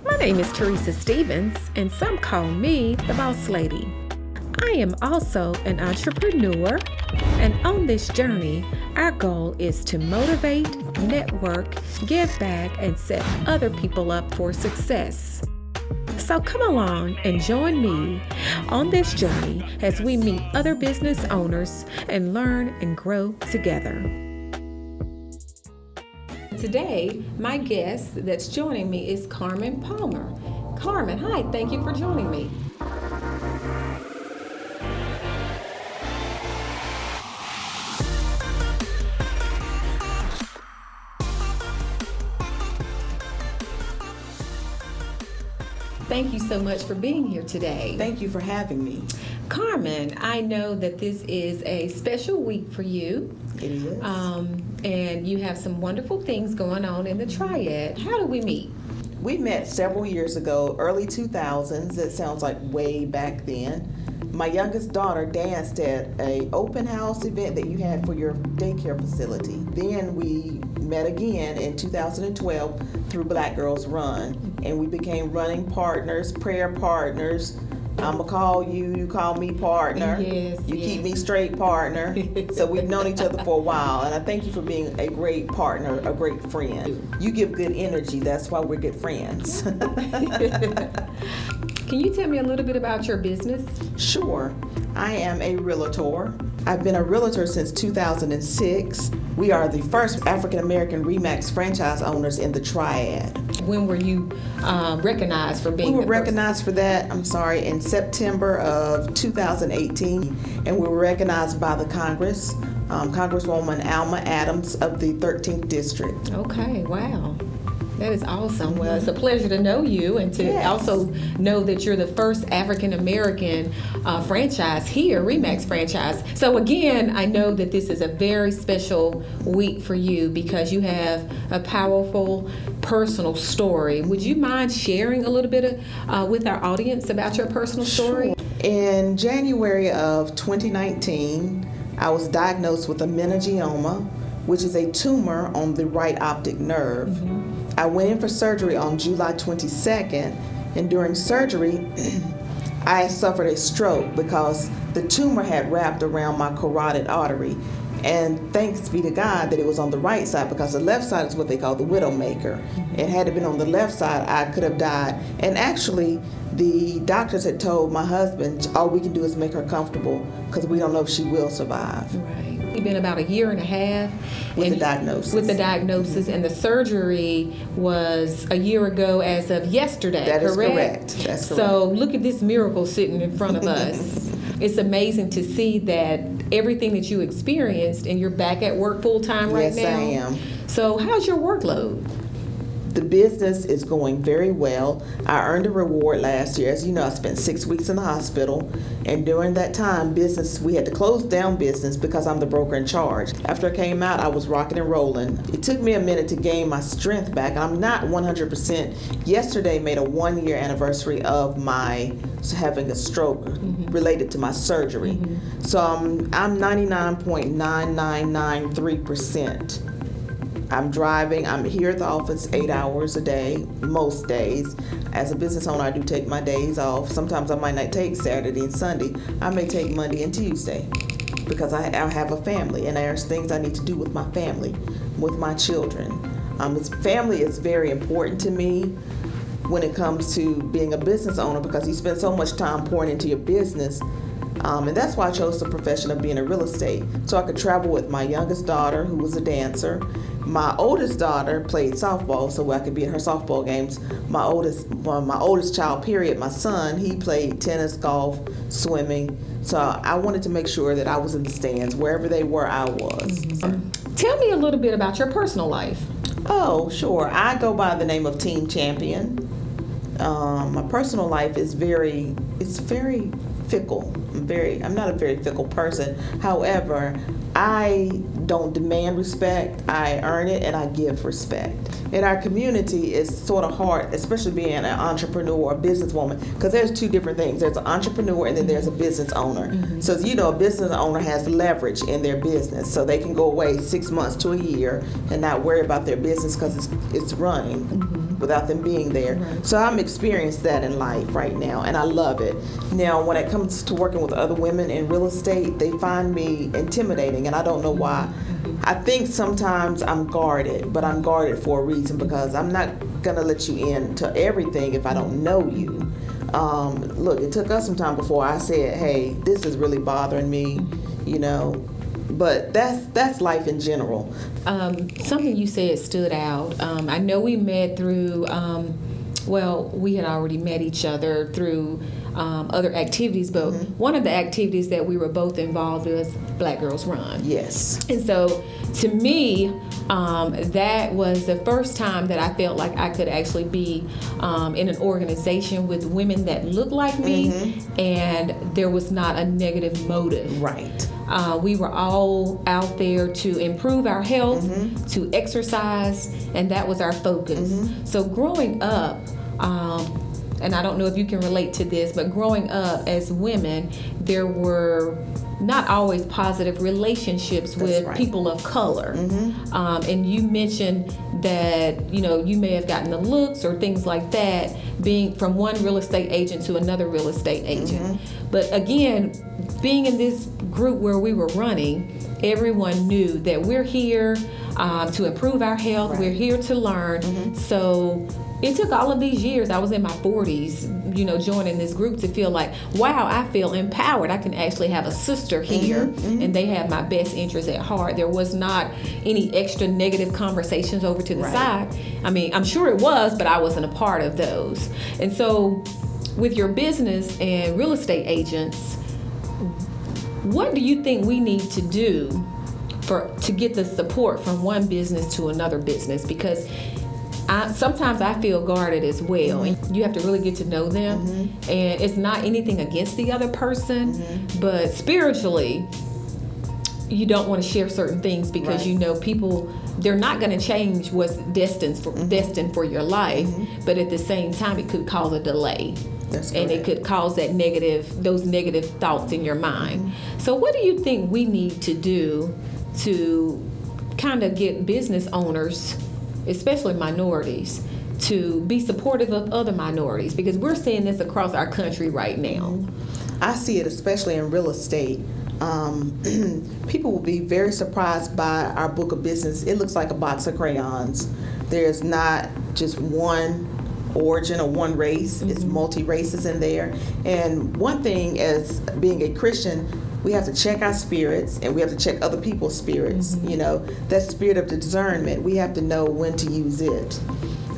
My name is Teresa Stevens, and some call me the Boss Lady. I am also an entrepreneur, and on this journey, our goal is to motivate, network, give back, and set other people up for success. So come along and join me on this journey as we meet other business owners and learn and grow together. Today, my guest that's joining me is Carmen Palmer. Carmen, hi, thank you for joining me. Thank you so much for being here today. Thank you for having me. Carmen, I know that this is a special week for you. It is. And you have some wonderful things going on in the Triad. How did we meet? We met several years ago, early 2000s. It sounds like way back then. My youngest daughter danced at an open house event that you had for your daycare facility. Then we met again in 2012 through Black Girls Run, and we became running partners, prayer partners. I'm gonna call you, you call me partner. Yes, you yes. keep me straight partner. So we've known each other for a while, and I thank you for being a great partner, a great friend. You give good energy, that's why we're good friends. Can you tell me a little bit about your business? Sure. I am a realtor. I've been a realtor since 2006. We are the first African American RE/MAX franchise owners in the Triad. When were you recognized for being We were the first? recognized for that, in September of 2018, and we were recognized by the Congress, Congresswoman Alma Adams of the 13th District. Okay, wow. That is awesome. Well, it's a pleasure to know you and to Yes. also know that you're the first African American franchise here, RE/MAX franchise. So again, I know that this is a very special week for you because you have a powerful personal story. Would you mind sharing a little bit with our audience about your personal story? Sure. In January of 2019, I was diagnosed with a meningioma, which is a tumor on the right optic nerve. Mm-hmm. I went in for surgery on July 22nd, and during surgery, I suffered a stroke because the tumor had wrapped around my carotid artery. And thanks be to God that it was on the right side, because the left side is what they call the widowmaker. And had it been on the left side, I could have died. And actually, the doctors had told my husband, all we can do is make her comfortable because we don't know if she will survive. Right. It's been about a year and a half. With the diagnosis. With the diagnosis, and the surgery was a year ago as of yesterday, That is correct? correct. That's correct. So look at this miracle sitting in front of us. It's amazing to see that everything that you experienced, and you're back at work full time right now. Yes, I am. So how's your workload? The business is going very well. I earned a reward last year. As you know, I spent 6 weeks in the hospital, and during that time, we had to close down business because I'm the broker in charge. After I came out, I was rocking and rolling. It took me a minute to gain my strength back. I'm not 100%. Yesterday made a 1-year anniversary of my having a stroke related to my surgery. So I'm 99.9993%. I'm driving. I'm here at the office 8 hours a day, most days. As a business owner, I do take my days off. Sometimes I might not take Saturday and Sunday. I may take Monday and Tuesday because I have a family, and there's things I need to do with my family, with my children. Family is very important to me when it comes to being a business owner, because you spend so much time pouring into your business. And that's why I chose the profession of being in real estate, so I could travel with my youngest daughter, who was a dancer. My oldest daughter played softball, so I could be at her softball games. My oldest child, period, my son, he played tennis, golf, swimming. So I wanted to make sure that I was in the stands. Wherever they were, I was. Tell me a little bit about your personal life. Oh, sure. I go by the name of Team Champion. My personal life is very fickle. I'm not a very fickle person. However, I don't demand respect. I earn it and I give respect. In our community, it's sort of hard, especially being an entrepreneur or a businesswoman, because there's two different things. There's an entrepreneur and then there's a business owner. Mm-hmm. So, a business owner has leverage in their business, so they can go away 6 months to a year and not worry about their business because it's running. Mm-hmm. without them being there. Right. So I'm experienced that in life right now, and I love it. Now, when it comes to working with other women in real estate, they find me intimidating, and I don't know why. I think sometimes I'm guarded, but I'm guarded for a reason, because I'm not going to let you into everything if I don't know you. Look, it took us some time before I said, hey, this is really bothering me, you know. But that's life in general. Something you said stood out. I know we met through, we had already met each other through other activities, but one of the activities that we were both involved in was Black Girls Run. Yes. And so to me, that was the first time that I felt like I could actually be in an organization with women that looked like me, and there was not a negative motive. Right. We were all out there to improve our health, to exercise, and that was our focus. So growing up, and I don't know if you can relate to this, but growing up as women, there were not always positive relationships with people of color. And you mentioned that, you may have gotten the looks or things like that, being from one real estate agent to another real estate agent. But again, being in this group where we were running, everyone knew that we're here to improve our health. We're here to learn. So it took all of these years, I was in my 40s, joining this group to feel like, wow, I feel empowered. I can actually have a sister here, and they have my best interests at heart. There was not any extra negative conversations over to the side. I mean, I'm sure it was, but I wasn't a part of those. And so with your business and real estate agents, what do you think we need to do to get the support from one business to another business? Because sometimes I feel guarded as well, and you have to really get to know them. And it's not anything against the other person, but spiritually, you don't want to share certain things because people, they're not going to change what's destined for your life, but at the same time, it could cause a delay. And it could cause those negative thoughts in your mind. So what do you think we need to do to kind of get business owners, especially minorities, to be supportive of other minorities? Because we're seeing this across our country right now. I see it especially in real estate. People will be very surprised by our book of business. It looks like a box of crayons. There's not just one origin or one race. It's multi-races in there. And one thing, as being a Christian, we have to check our spirits, and we have to check other people's spirits. That spirit of discernment, we have to know when to use it.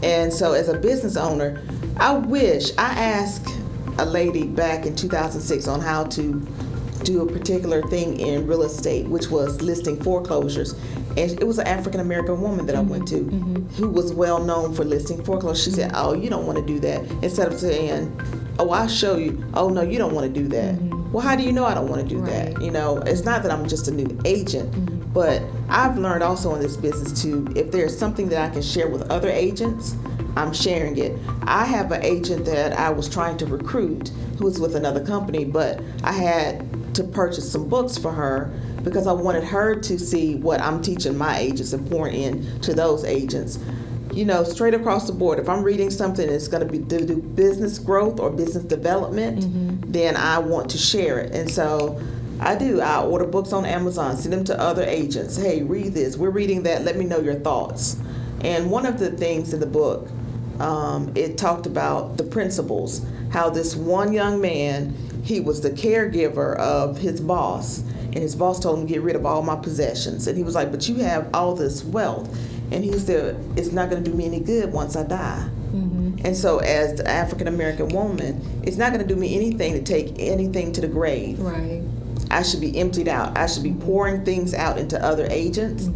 And so as a business owner, I asked a lady back in 2006 on how to do a particular thing in real estate, which was listing foreclosures. And it was an African-American woman that I went to who was well known for listing foreclosures. She said, oh, you don't want to do that. Instead of saying, oh, I'll show you. Oh, no, you don't want to do that. Well, how do you know I don't want to do that? It's not that I'm just a new agent, but I've learned also in this business too, if there's something that I can share with other agents, I'm sharing it. I have an agent that I was trying to recruit who was with another company, but I had to purchase some books for her because I wanted her to see what I'm teaching my agents and pouring in to those agents. Straight across the board, if I'm reading something that's going to be to do business growth or business development, then I want to share it. And so I do. I order books on Amazon, send them to other agents. Hey, read this. We're reading that. Let me know your thoughts. And one of the things in the book, it talked about the principles, how this one young man, he was the caregiver of his boss, and his boss told him to get rid of all my possessions. And he was like, but you have all this wealth. And he said, it's not going to do me any good once I die. And so as the African-American woman, it's not going to do me anything to take anything to the grave. Right. I should be emptied out. I should be pouring things out into other agents,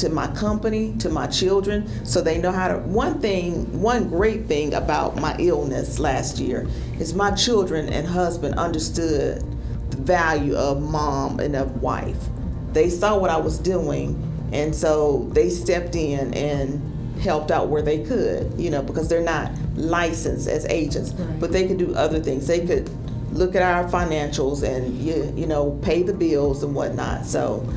to my company, to my children, so they know how to. One great thing about my illness last year is my children and husband understood the value of mom and of wife. They saw what I was doing, and so they stepped in and helped out where they could, because they're not licensed as agents, but they could do other things. They could look at our financials and, pay the bills and whatnot. So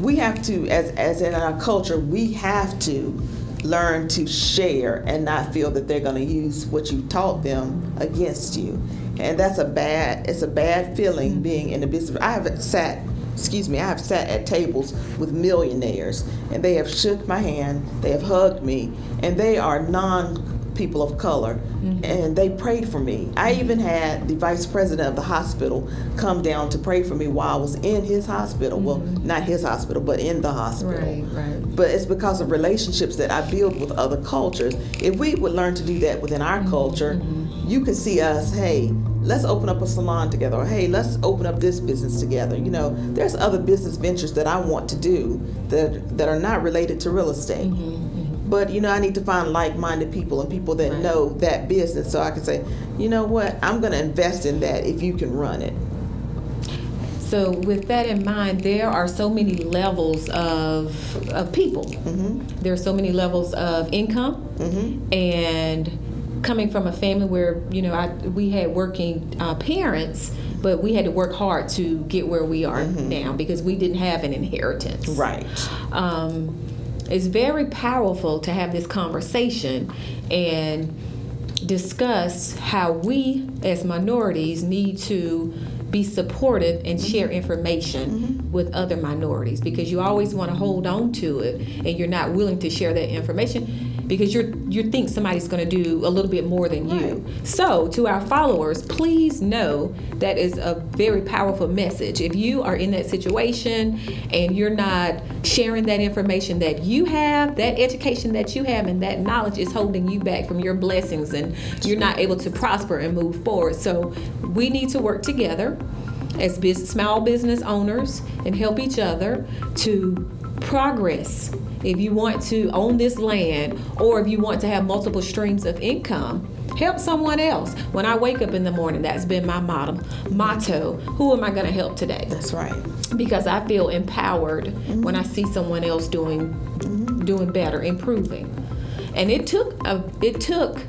we have to, as in our culture, we have to learn to share and not feel that they're going to use what you taught them against you. And it's a bad feeling being in the business. I have sat at tables with millionaires, and they have shook my hand, they have hugged me, and they are non-people of color, and they prayed for me. I even had the vice president of the hospital come down to pray for me while I was in his hospital. Well, not his hospital, but in the hospital. Right. But it's because of relationships that I build with other cultures. If we would learn to do that within our culture, you could see us, hey, let's open up a salon together, or hey, let's open up this business together. There's other business ventures that I want to do that are not related to real estate. But I need to find like-minded people and people that know that business, so I can say, you know what, I'm going to invest in that if you can run it. So with that in mind, there are so many levels of people. There are so many levels of income, and coming from a family where we had working parents, but we had to work hard to get where we are now because we didn't have an inheritance. Right. It's very powerful to have this conversation and discuss how we as minorities need to be supportive and share information with other minorities, because you always want to hold on to it and you're not willing to share that information because you think somebody's going to do a little bit more than you. So to our followers, please know that is a very powerful message. If you are in that situation and you're not sharing that information that you have, that education that you have, and that knowledge is holding you back from your blessings, and you're not able to prosper and move forward. So we need to work together as small business owners and help each other to progress. If you want to own this land, or if you want to have multiple streams of income, help someone else. When I wake up in the morning, that's been my motto. Who am I going to help today? That's right. Because I feel empowered when I see someone else doing better, improving. And it took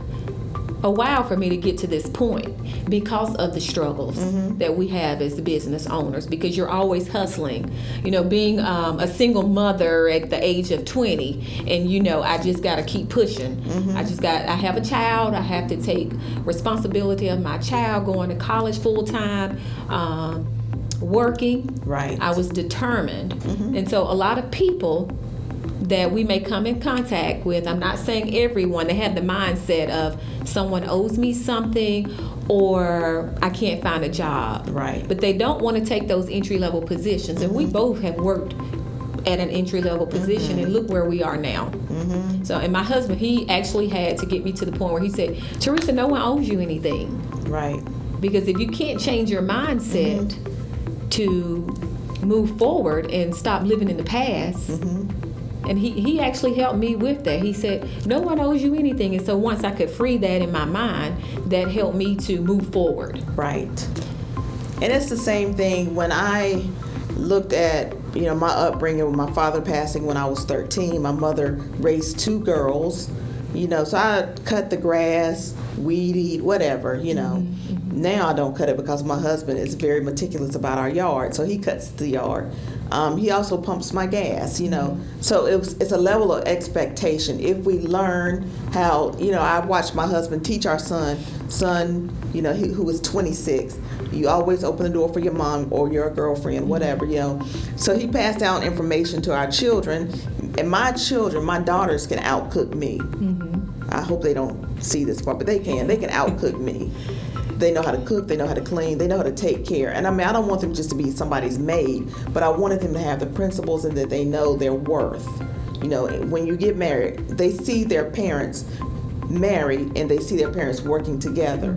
a while for me to get to this point because of the struggles that we have as business owners, because you're always hustling. Being a single mother at the age of 20, and I just got to keep pushing. I have a child. I have to take responsibility of my child, going to college full time, working. Right. I was determined. And so a lot of people that we may come in contact with, I'm not saying everyone, they have the mindset of someone owes me something, or I can't find a job. Right. But they don't want to take those entry-level positions. And we both have worked at an entry-level position, and look where we are now. So, and my husband, he actually had to get me to the point where he said, Teresa, no one owes you anything. Right. Because if you can't change your mindset to move forward and stop living in the past, and he actually helped me with that. He said, no one owes you anything. And so once I could free that in my mind, that helped me to move forward. Right. And it's the same thing when I looked at, my upbringing with my father passing when I was 13. My mother raised 2 girls, so I cut the grass, weed eat, whatever, Now I don't cut it because my husband is very meticulous about our yard, so he cuts the yard. He also pumps my gas, So it's a level of expectation. If we learn how, I watched my husband teach our son, who was 26. You always open the door for your mom or your girlfriend, whatever, So he passed down information to our children, and my daughters can outcook me. I hope they don't see this part, but they can. They can outcook me. They know how to cook, they know how to clean, they know how to take care. And I don't want them just to be somebody's maid, but I wanted them to have the principles and that they know their worth. When you get married, they see their parents married and they see their parents working together.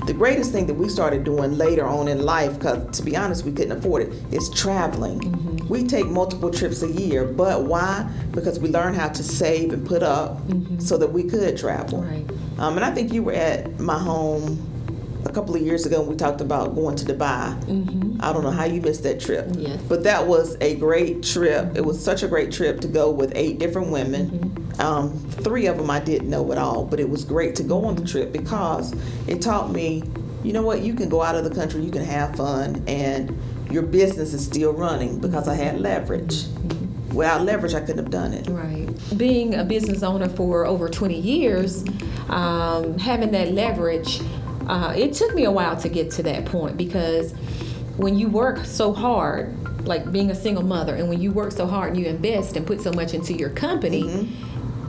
The greatest thing that we started doing later on in life, because to be honest, we couldn't afford it, is traveling. We take multiple trips a year, but why? Because we learned how to save and put up so that we could travel. Right. And I think you were at my home a couple of years ago and we talked about going to Dubai. I don't know how you missed that trip. Yes. But that was a great trip. It was such a great trip to go with 8 different women. 3 of them I didn't know at all, but it was great to go on the trip because it taught me, you know what, you can go out of the country, you can have fun, and your business is still running because I had leverage. without leverage, I couldn't have done it. Right. Being a business owner for over 20 years, having that leverage, it took me a while to get to that point, because when you work so hard, like being a single mother, and when you work so hard and you invest and put so much into your company,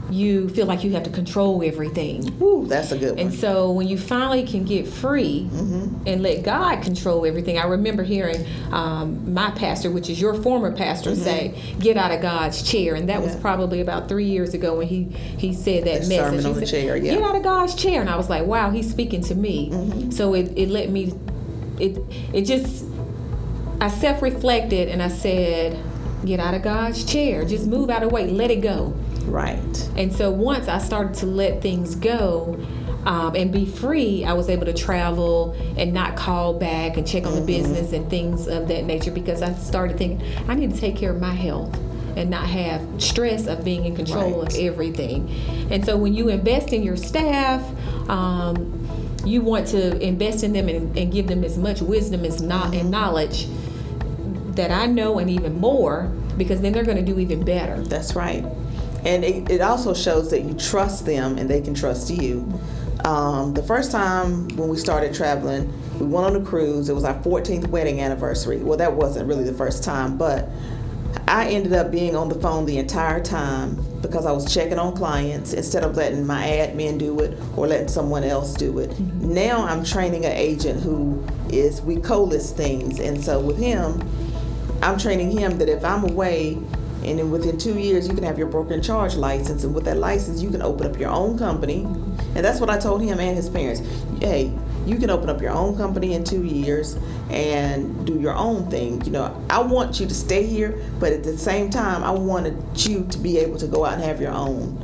you feel like you have to control everything. Ooh, that's a good one. And so when you finally can get free and let God control everything, I remember hearing my pastor, which is your former pastor, say, "Get out of God's chair," and that was probably about 3 years ago when he said that The message. sermon on the chair, Get out of God's chair, and I was like, wow, he's speaking to me. So it let me, it just, I self-reflected and I said, get out of God's chair, just move out of the way, let it go. Right. And so once I started to let things go and be free, I was able to travel and not call back and check on the business and things of that nature, because I started thinking, I need to take care of my health and not have stress of being in control of everything. And so when you invest in your staff, you want to invest in them and give them as much wisdom as and knowledge that I know, and even more, because then they're going to do even better. That's right. And it also shows that you trust them and they can trust you. The first time when we started traveling, we went on a cruise. It was our 14th wedding anniversary. Well, that wasn't really the first time, but I ended up being on the phone the entire time because I was checking on clients instead of letting my admin do it or letting someone else do it. Now I'm training an agent we co-list things. And so with him, I'm training him that if I'm away, and then within 2 years, you can have your broker in charge license. And with that license, you can open up your own company. And that's what I told him and his parents. Hey, you can open up your own company in 2 years and do your own thing. You know, I want you to stay here, but at the same time, I wanted you to be able to go out and have your own.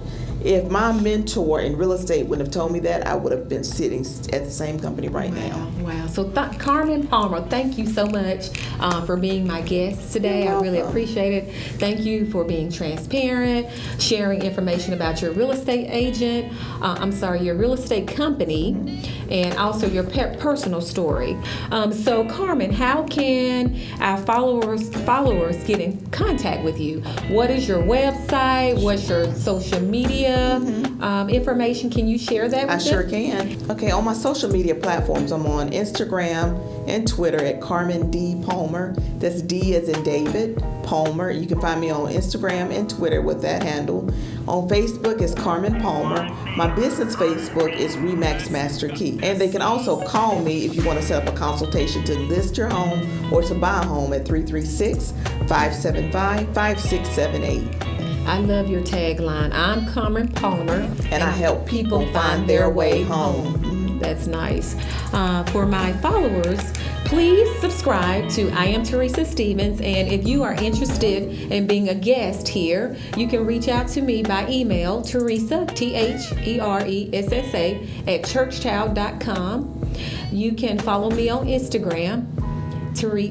If my mentor in real estate wouldn't have told me that, I would have been sitting at the same company right now. Wow. So Carmen Palmer, thank you so much for being my guest today. I really appreciate it. Thank you for being transparent, sharing information about your real estate your real estate company, and also your personal story. So Carmen, how can our followers get in contact with you? What is your website? What's your social media information? Can you share that with us? I sure can. Okay, on my social media platforms, I'm on Instagram and Twitter at Carmen D. Palmer. That's D as in David, Palmer. You can find me on Instagram and Twitter with that handle. On Facebook is Carmen Palmer. My business Facebook is Remax Master Key. And they can also call me if you want to set up a consultation to list your home or to buy a home at 336-575-5678. I love your tagline. I'm Carmen Palmer, and I help people find their way home. That's nice. For my followers, please subscribe to I Am Teresa Stevens, and if you are interested in being a guest here, you can reach out to me by email, Teresa, THERESSA, @churchchild.com. You can follow me on Instagram,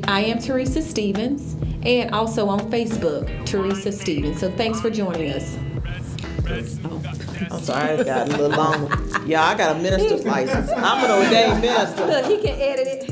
I Am Teresa Stevens, and also on Facebook, Teresa Stevens. So thanks for joining us. I'm sorry, I got a little long. Yeah, I got a minister's license. I'm an ordained minister. Look, he can edit it.